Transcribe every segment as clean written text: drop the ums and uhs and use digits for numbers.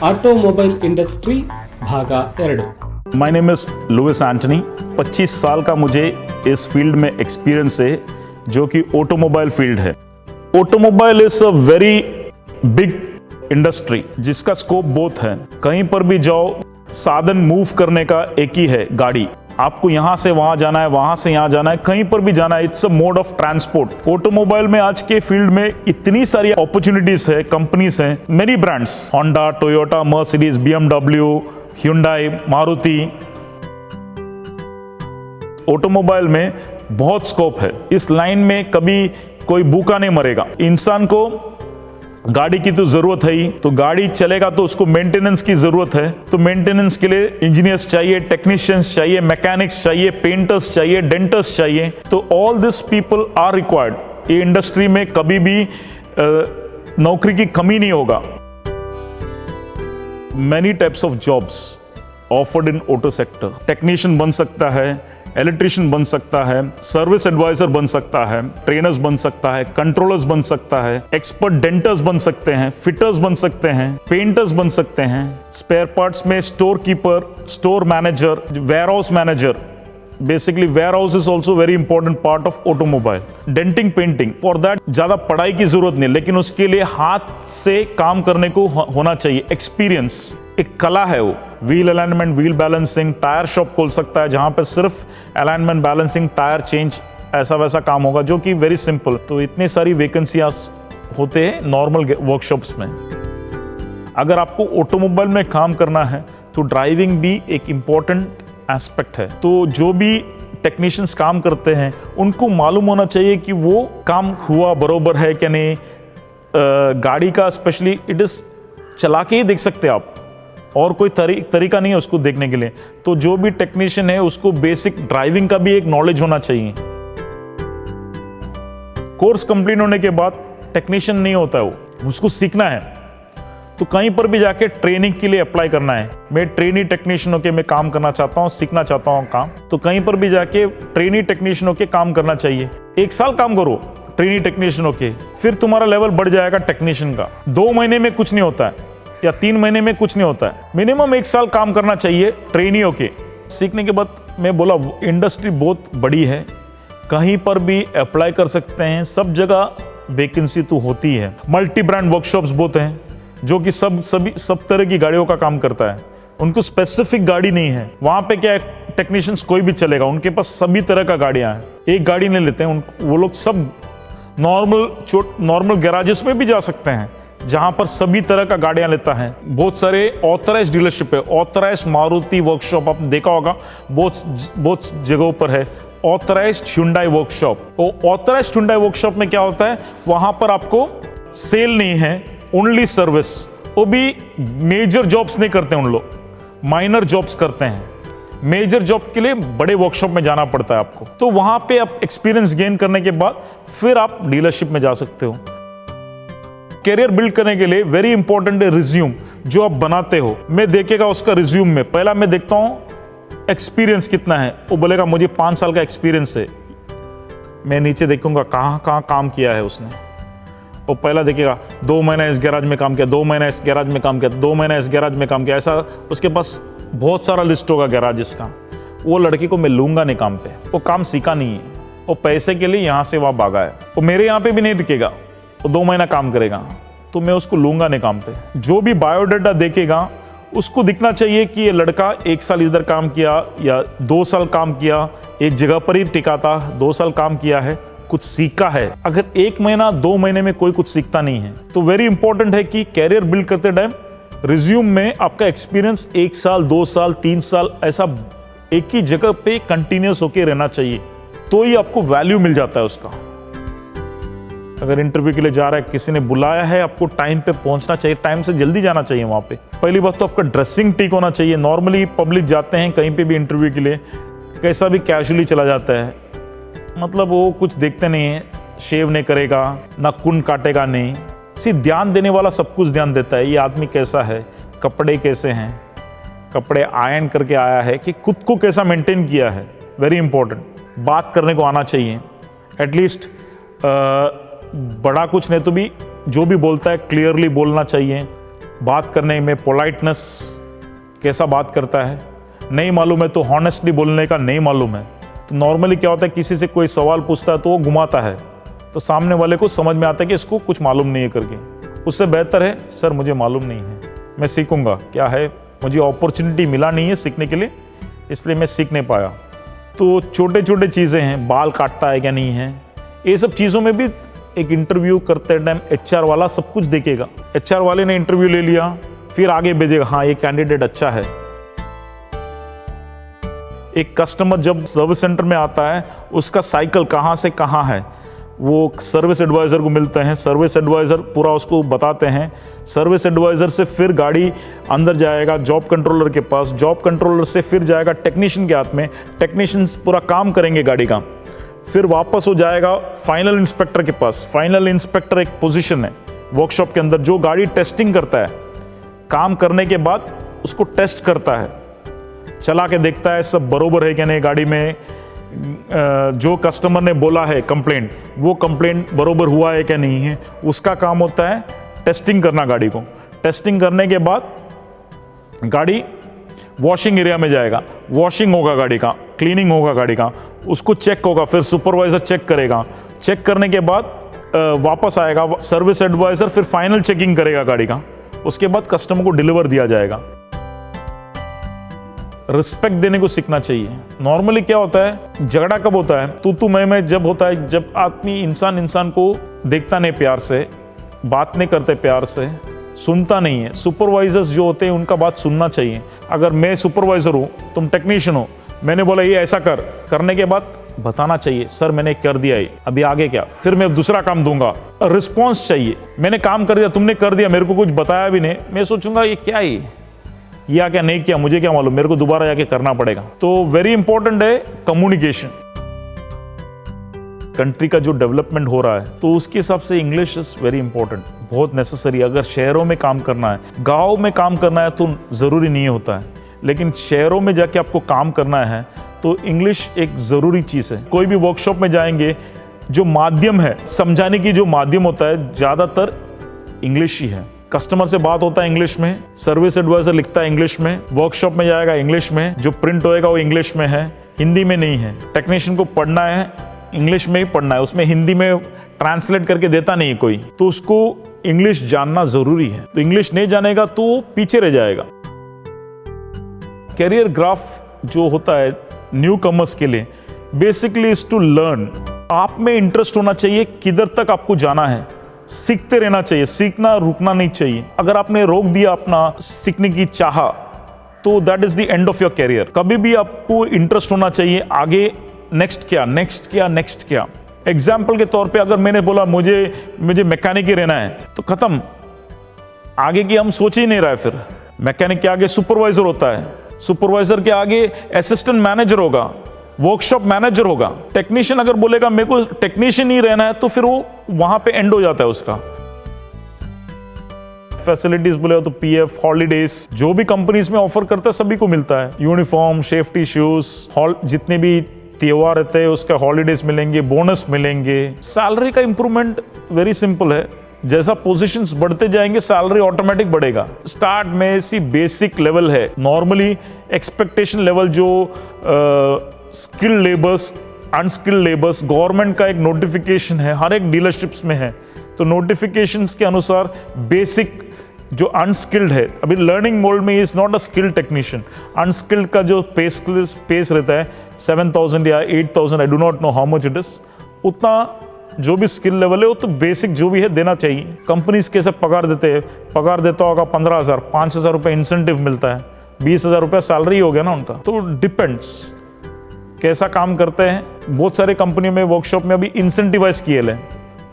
Automobile industry भाग 2। My name is Louis Antony. 25 साल का मुझे इस फील्ड में एक्सपीरियंस है, जो कि ऑटोमोबाइल फील्ड है। Automobile is a very big industry जिसका स्कोप बहुत है। कहीं पर भी जाओ, साधन मूव करने का एक ही है, गाड़ी। आपको यहां से वहां जाना है, वहां से यहां जाना है, कहीं पर भी जाना है, it's a mode of transport. Automobile में आज के फील्ड में इतनी सारी अपॉर्चुनिटीज है, कंपनीज हैं, many brands, Honda, Toyota, Mercedes, BMW, Hyundai, Maruti. Automobile में बहुत स्कोप है। इस लाइन में कभी कोई भूखा नहीं मरेगा। इंसान को गाड़ी की तो जरूरत है ही, तो गाड़ी चलेगा तो उसको मेंटेनेंस की जरूरत है। तो मेंटेनेंस के लिए इंजीनियर्स चाहिए, टेक्नीशियंस चाहिए, मैकेनिक्स चाहिए, पेंटर्स चाहिए, डेंटर्स चाहिए। तो all this people are required. ये इंडस्ट्री में कभी भी नौकरी की कमी नहीं होगा। Many types of jobs offered in auto sector। Technician बन सकता है, इलेक्ट्रिशियन बन सकता है, सर्विस एडवाइजर बन सकता है, ट्रेनर्स बन सकता है, कंट्रोलर्स बन सकता है, एक्सपर्ट डेंटर्स बन सकते हैं, फिटर्स बन सकते हैं, पेंटर्स बन सकते हैं, स्पेयर पार्ट्स में store keeper, store manager, warehouse manager. Basically warehouse is also very important part of automobile. Denting, painting, for that ज्यादा पढ़ाई की जरूरत नहीं, लेकिन उसके लिए हाथ से काम करने को होना चाहिए, एक्सपीरियंस। एक कला है वो। Wheel alignment, wheel balancing, tyre shop खोल सकता है जहां पे सिर्फ अलाइनमेंट, बैलेंसिंग, टायर चेंज, ऐसा वैसा काम होगा, जो कि वेरी सिंपल। तो इतनी सारी वैकेंसियां होते हैं नॉर्मल वर्कशॉप्स में। अगर आपको ऑटोमोबाइल में काम करना है तो ड्राइविंग भी एक इंपॉर्टेंट एस्पेक्ट है। तो जो भी टेक्नीशियंस काम करते हैं उनको मालूम होना चाहिए कि वो काम हुआ बरोबर है क्या नहीं। गाड़ी का स्पेशली इट इज चला के ही देख सकते हैं आप, और कोई तरीका नहीं है उसको देखने के लिए। तो जो भी टेक्नीशियन है उसको बेसिक ड्राइविंग का भी एक नॉलेज होना चाहिए। कोर्स कंप्लीट होने के बाद टेक्नीशियन नहीं होता है वो, उसको सीखना है। तो कहीं पर भी जाके ट्रेनिंग के लिए अप्लाई करना है। मैं ट्रेनी टेक्नीशियन होके मैं काम करना चाहता हूँ, सीखना चाहता हूँ काम, तो कहीं पर भी जाके ट्रेनी टेक्नीशियन होके काम करना चाहिए। 1 साल काम करो ट्रेनी टेक्नीशियन होके, फिर तुम्हारा लेवल बढ़ जाएगा टेक्नीशियन का। 2 महीने में कुछ नहीं होता है, या 3 महीने में कुछ नहीं होता है। मिनिमम 1 साल काम करना चाहिए ट्रेनी होके। सीखने के बाद मैं बोला इंडस्ट्री बहुत बड़ी है, कहीं पर भी अप्लाई कर सकते हैं, सब जगह वैकेंसी तो होती है। मल्टी ब्रांड वर्कशॉप्स बहुत हैं, जो कि सब तरह की गाड़ियों का काम करता है। उनको स्पेसिफिक गाड़ी नहीं है। वहां पे क्या है, टेक्नीशियंस कोई भी चलेगा, उनके पास सभी तरह का गाड़ियां हैं। एक गाड़ी नहीं लेते हैं वो लोग, सब नॉर्मल गैराजेस में भी जा सकते हैं, जहां पर सभी तरह का गाड़ियां लेता है। बहुत सारे ऑथराइज्ड डीलरशिप है। ऑथराइज्ड मारुति वर्कशॉप आपने देखा होगा, बहुत जगहों पर है। Authorised Hyundai workshop. वो ऑथराइज्ड Hyundai वर्कशॉप में क्या होता है, वहां पर आपको सेल नहीं है, ओनली सर्विस। वो भी मेजर जॉब्स नहीं करते उन लोग, माइनर जॉब्स करते हैं। मेजर जॉब के लिए बड़े वर्कशॉप में जाना पड़ता है आपको। तो वहां पे आप एक्सपीरियंस गेन करने के बाद फिर आप डीलरशिप में जा सकते हो। कैरियर बिल्ड करने के लिए वेरी इंपॉर्टेंट है रिज्यूम, जो आप बनाते हो। मैं देखेगा उसका रिज्यूम में, पहला मैं देखता हूं एक्सपीरियंस कितना है। वो बोलेगा मुझे 5 साल का एक्सपीरियंस है। मैं नीचे देखूंगा कहां काम किया है उसने। वो पहला देखेगा 2 महीना इस गैराज में काम किया, 2 महीना इस गैराज में काम किया, 2 महीना इस गैराज में काम किया। ऐसा उसके पास बहुत सारा लिस्ट होगा गैराज का। वो लड़की को मैं लूंगा नहीं काम पे, वो काम सीखा नहीं है, वो पैसे के लिए यहाँ से वहाँ भागा है। वो मेरे यहाँ पे भी नहीं टिकेगा, वो 2 महीना काम करेगा, तो मैं उसको लूंगा नहीं काम पे। जो भी बायोडाटा देखेगा उसको दिखना चाहिए कि ये लड़का 1 साल इधर काम किया या 2 साल काम किया, एक जगह पर ही टिका था, 2 साल काम किया है, कुछ सीखा है। अगर 1 महीना 2 महीने में कोई कुछ सीखता नहीं है, तो वेरी इंपॉर्टेंट है कि कैरियर बिल्ड करते टाइम रिज्यूम में आपका एक्सपीरियंस 1 साल, 2 साल, 3 साल ऐसा एक ही जगह पे कंटिन्यूस होके रहना चाहिए, तो ही आपको वैल्यू मिल जाता है उसका। अगर इंटरव्यू के लिए जा रहा है, किसी ने बुलाया है, आपको टाइम पे पहुंचना चाहिए, टाइम से जल्दी जाना चाहिए वहां पे। पहली बात तो आपका ड्रेसिंग ठीक होना चाहिए। नॉर्मली पब्लिक जाते हैं कहीं पे भी इंटरव्यू के लिए, कैसा भी कैजुअली चला जाता है, मतलब वो कुछ देखते नहीं है, शेव नहीं करेगा, नाखून काटेगा नहीं। सिर्फ ध्यान देने वाला सब कुछ ध्यान देता है, ये आदमी कैसा है, कपड़े कैसे हैं, कपड़े आयरन करके आया है कि खुद को कैसा मेंटेन किया है, वेरी इंपॉर्टेंट। बात करने को आना चाहिए एटलीस्ट, बड़ा कुछ नहीं तो भी जो भी बोलता है क्लियरली बोलना चाहिए। बात करने में पोलाइटनेस, कैसा बात करता है, नहीं मालूम है तो हॉनेस्टली बोलने का नहीं मालूम है। तो नॉर्मली क्या होता है, किसी से कोई सवाल पूछता है तो वो घुमाता है, तो सामने वाले को समझ में आता है कि इसको कुछ मालूम नहीं है करके। उससे बेहतर है सर मुझे मालूम नहीं है, मैं सीखूंगा, क्या है मुझे अपॉर्चुनिटी मिला नहीं है सीखने के लिए, इसलिए मैं सीख नहीं पाया। तो छोटे छोटे चीज़ें हैं, बाल काटता है क्या नहीं है, ये सब चीज़ों में भी एक इंटरव्यू करते टाइम एचआर वाला सब कुछ देखेगा। एचआर वाले ने इंटरव्यू ले लिया, फिर आगे भेजेगा, हाँ ये कैंडिडेट अच्छा है। एक कस्टमर जब सर्विस सेंटर में आता है, उसका साइकिल कहाँ से कहाँ है वो सर्विस एडवाइज़र को मिलते हैं, सर्विस एडवाइज़र पूरा उसको बताते हैं। सर्विस एडवाइज़र से फिर गाड़ी अंदर जाएगा जॉब कंट्रोलर के पास, जॉब कंट्रोलर से फिर जाएगा टेक्नीशियन के हाथ में, टेक्नीशियंस पूरा काम करेंगे गाड़ी का, फिर वापस हो जाएगा फाइनल इंस्पेक्टर के पास। फाइनल इंस्पेक्टर एक पोजीशन है वर्कशॉप के अंदर जो गाड़ी टेस्टिंग करता है, काम करने के बाद उसको टेस्ट करता है, चला के देखता है सब बरोबर है क्या नहीं, गाड़ी में जो कस्टमर ने बोला है कंप्लेंट, वो कंप्लेंट बरोबर हुआ है क्या नहीं है। उसका काम होता है टेस्टिंग करना गाड़ी को। टेस्टिंग करने के बाद गाड़ी वॉशिंग एरिया में जाएगा, वॉशिंग होगा गाड़ी का, क्लीनिंग होगा गाड़ी का, उसको चेक होगा, फिर सुपरवाइजर चेक करेगा, चेक करने के बाद वापस आएगा सर्विस एडवाइजर, फिर फाइनल चेकिंग करेगा गाड़ी का, उसके बाद कस्टमर को डिलीवर दिया जाएगा। रिस्पेक्ट देने को सीखना चाहिए। नॉर्मली क्या होता है, झगड़ा कब होता है, तू मैं जब होता है, जब आदमी इंसान को देखता नहीं प्यार से, बात नहीं करते प्यार से, सुनता नहीं है। सुपरवाइजर्स जो होते हैं उनका बात सुनना चाहिए। अगर मैं सुपरवाइजर हूँ, तुम टेक्नीशियन हो, मैंने बोला ये ऐसा करने के बाद बताना चाहिए सर मैंने कर दिया है, अभी आगे क्या, फिर मैं दूसरा काम दूंगा। रिस्पॉन्स चाहिए, मैंने काम कर दिया, तुमने कर दिया, मेरे को कुछ बताया भी नहीं, मैं सोचूंगा ये क्या है, या क्या नहीं किया, मुझे क्या मालूम, मेरे को दोबारा जाके करना पड़ेगा। तो वेरी इंपॉर्टेंट है कम्युनिकेशन। कंट्री का जो डेवलपमेंट हो रहा है तो उसके हिसाब से इंग्लिश इज वेरी इंपॉर्टेंट, बहुत नेसेसरी। अगर शहरों में काम करना है, गांव में काम करना है तो जरूरी नहीं होता है, लेकिन शहरों में जाके आपको काम करना है तो इंग्लिश एक जरूरी चीज है। कोई भी वर्कशॉप में जाएंगे, जो माध्यम है समझाने की, जो माध्यम होता है ज्यादातर इंग्लिश ही है। कस्टमर से बात होता है इंग्लिश में, सर्विस एडवाइजर लिखता है इंग्लिश में, वर्कशॉप में जाएगा इंग्लिश में, जो प्रिंट होएगा वो इंग्लिश में है, हिंदी में नहीं है। टेक्नीशियन को पढ़ना है इंग्लिश में ही पढ़ना है, उसमें हिंदी में ट्रांसलेट करके देता नहीं कोई, तो उसको इंग्लिश जानना जरूरी है। तो इंग्लिश नहीं जानेगा तो पीछे रह जाएगा। कैरियर ग्राफ जो होता है न्यू कमर्स के लिए बेसिकली इज टू लर्न। आप में इंटरेस्ट होना चाहिए, किधर तक आपको जाना है, सीखते रहना चाहिए, सीखना रुकना नहीं चाहिए। अगर आपने रोक दिया अपना सीखने की चाह तो that is the end of your career. कभी भी आपको इंटरेस्ट होना चाहिए आगे, नेक्स्ट क्या, नेक्स्ट क्या, नेक्स्ट क्या। एग्जाम्पल के तौर पे अगर मैंने बोला मुझे मैकेनिक ही रहना है तो खत्म, आगे की हम सोच ही नहीं रहा है। फिर मैकेनिक के आगे सुपरवाइजर होता है, सुपरवाइजर के आगे असिस्टेंट मैनेजर होगा, वर्कशॉप मैनेजर होगा। टेक्नीशियन अगर बोलेगा मेरे को टेक्नीशियन ही रहना है तो फिर वो वहां पे एंड हो जाता है उसका। फैसिलिटीज बोले तो पीएफ, हॉलीडेज जो भी कंपनीज में ऑफर करता है सभी को मिलता है। यूनिफॉर्म, सेफ्टी शूज, जितने भी त्योहार रहते हैं उसका हॉलीडेज मिलेंगे, बोनस मिलेंगे। सैलरी का इंप्रूवमेंट वेरी सिंपल है, जैसा पोजीशंस बढ़ते जाएंगे सैलरी ऑटोमेटिक बढ़ेगा। स्टार्ट में सी बेसिक लेवल है, नॉर्मली एक्सपेक्टेशन लेवल जो skilled labours, unskilled labours, government का एक नोटिफिकेशन है, हर एक डीलरशिप्स में है, तो नोटिफिकेशंस के अनुसार बेसिक जो अनस्किल्ड है, अभी लर्निंग मोड में is not a skilled technician, unskilled का जो पेस रहता है 7,000 या 8,000, I do not know how much it is, उतना जो भी स्किल लेवल है वो तो बेसिक जो भी है देना चाहिए। कंपनीज कैसे पगार देते हैं, पगार देता होगा 15,000, 5,000 रुपये इंसेंटिव मिलता है, 20,000 रुपये सैलरी हो गया ना उनका। तो डिपेंड्स कैसा काम करते हैं। बहुत सारे कंपनियों में वर्कशॉप में अभी इंसेंटिवाइज किए ले,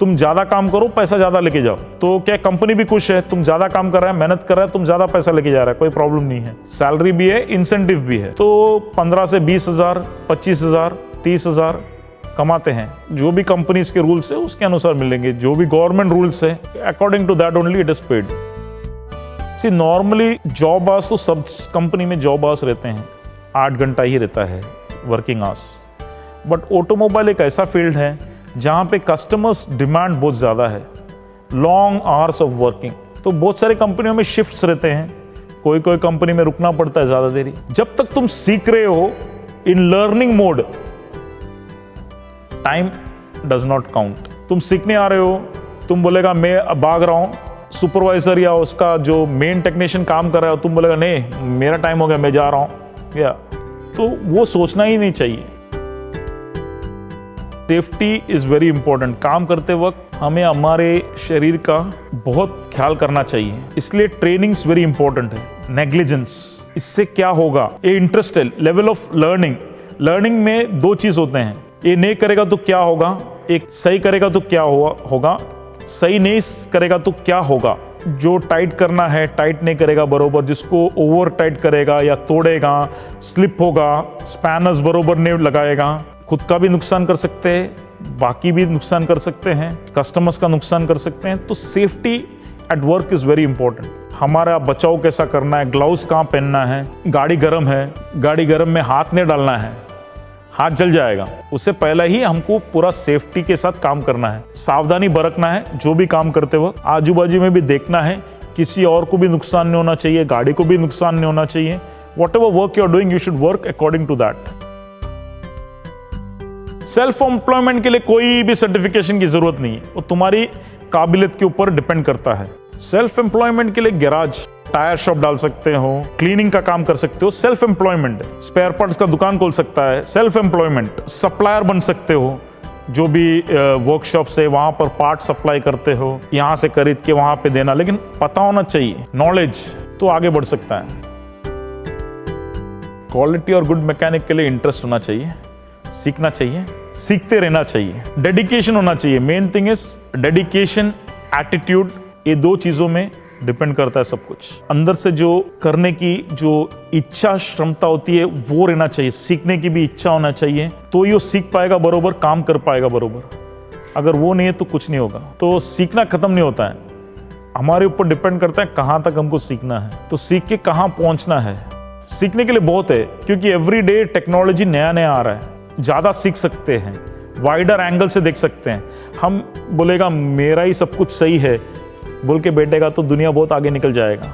तुम ज्यादा काम करो पैसा ज्यादा लेके जाओ, तो क्या कंपनी भी खुश है, तुम ज्यादा काम कर रहा है, मेहनत कर रहा है, तुम ज्यादा पैसा लेके जा रहा है, कोई प्रॉब्लम नहीं है, सैलरी भी है, इंसेंटिव भी है। तो 15 से 20,000, 25,000, 30,000 कमाते हैं। जो भी कंपनीज के रूल्स है उसके अनुसार मिलेंगे, जो भी गवर्नमेंट रूल्स है according to that only it is paid. See normally job hours तो सब कंपनी में जॉब आवर्स रहते हैं, 8 घंटा ही रहता है वर्किंग आवर्स। बट ऑटोमोबाइल एक ऐसा फील्ड है जहाँ पे कस्टमर्स डिमांड बहुत ज़्यादा है, लॉन्ग आवर्स ऑफ वर्किंग, तो बहुत सारी कंपनियों में शिफ्ट्स रहते हैं, कोई कोई कंपनी में रुकना पड़ता है ज़्यादा देरी। जब तक तुम सीख रहे हो in learning mode, time does not count. तुम सीखने आ रहे हो, तुम बोलेगा मैं भाग रहा हूँ, सुपरवाइजर या उसका जो मेन टेक्नीशियन काम कर रहा है तुम बोलेगा नहीं मेरा टाइम हो गया मैं जा रहा हूँ, या तो वो सोचना ही नहीं चाहिए। Safety is very important. काम करते वक्त हमें हमारे शरीर का बहुत ख्याल करना चाहिए, इसलिए ट्रेनिंग्स वेरी इंपॉर्टेंट है। नेग्लिजेंस, इससे क्या होगा, ये इंटरेस्ट है, लेवल ऑफ लर्निंग। लर्निंग में दो चीज होते हैं, ये नहीं करेगा तो क्या होगा, एक सही करेगा तो क्या होगा, सही नहीं करेगा तो क्या होगा। जो टाइट करना है टाइट नहीं करेगा बरोबर, जिसको ओवर टाइट करेगा या तोड़ेगा, स्लिप होगा, स्पैनर्स बरोबर नहीं लगाएगा, खुद का भी नुकसान कर सकते हैं, बाकी भी नुकसान कर सकते हैं, कस्टमर्स का नुकसान कर सकते हैं। तो safety at work is very important. हमारा बचाव कैसा करना है, ग्लव्स कहाँ पहनना है, गाड़ी गर्म है, गाड़ी गर्म में हाथ नहीं डालना है, हाथ जल जाएगा। उससे पहले ही हमको पूरा सेफ्टी के साथ काम करना है, सावधानी बरतना है। जो भी काम करते वक्त आजू बाजू में भी देखना है, किसी और को भी नुकसान नहीं होना चाहिए, गाड़ी को भी नुकसान नहीं होना चाहिए। Whatever work you are doing you should work according to that. Self employment के लिए कोई भी सर्टिफिकेशन की जरूरत नहीं है, वो तुम्हारी काबिलियत के ऊपर डिपेंड करता है। सेल्फ एम्प्लॉयमेंट के लिए गैराज, टायर शॉप डाल सकते हो, क्लीनिंग का काम कर सकते हो, सेल्फ एम्प्लॉयमेंट। स्पेयर पार्ट्स का दुकान खोल सकता है, सेल्फ एम्प्लॉयमेंट। सप्लायर बन सकते हो, जो भी वर्कशॉप से वहां पर पार्ट सप्लाई करते हो, यहां से खरीद के वहां पे देना, लेकिन पता होना चाहिए, नॉलेज, तो आगे बढ़ सकता है। क्वालिटी और गुड मैकेनिक के लिए इंटरेस्ट होना चाहिए, सीखना चाहिए, सीखते रहना चाहिए, डेडिकेशन होना चाहिए। Main thing is dedication, attitude, ये दो चीजों में डिपेंड करता है सब कुछ। अंदर से जो करने की जो इच्छा क्षमता होती है वो रहना चाहिए, सीखने की भी इच्छा होना चाहिए, तो ये सीख पाएगा बरोबर, काम कर पाएगा बरोबर। अगर वो नहीं है तो कुछ नहीं होगा। तो सीखना खत्म नहीं होता है, हमारे ऊपर डिपेंड करता है कहाँ तक हमको सीखना है, तो सीख के कहाँ पहुँचना है। सीखने के लिए बहुत है, क्योंकि एवरी डे टेक्नोलॉजी नया नया आ रहा है, ज़्यादा सीख सकते हैं, वाइडर एंगल से देख सकते हैं। हम बोलेगा मेरा ही सब कुछ सही है बोल के बैठेगा तो दुनिया बहुत आगे निकल जाएगा।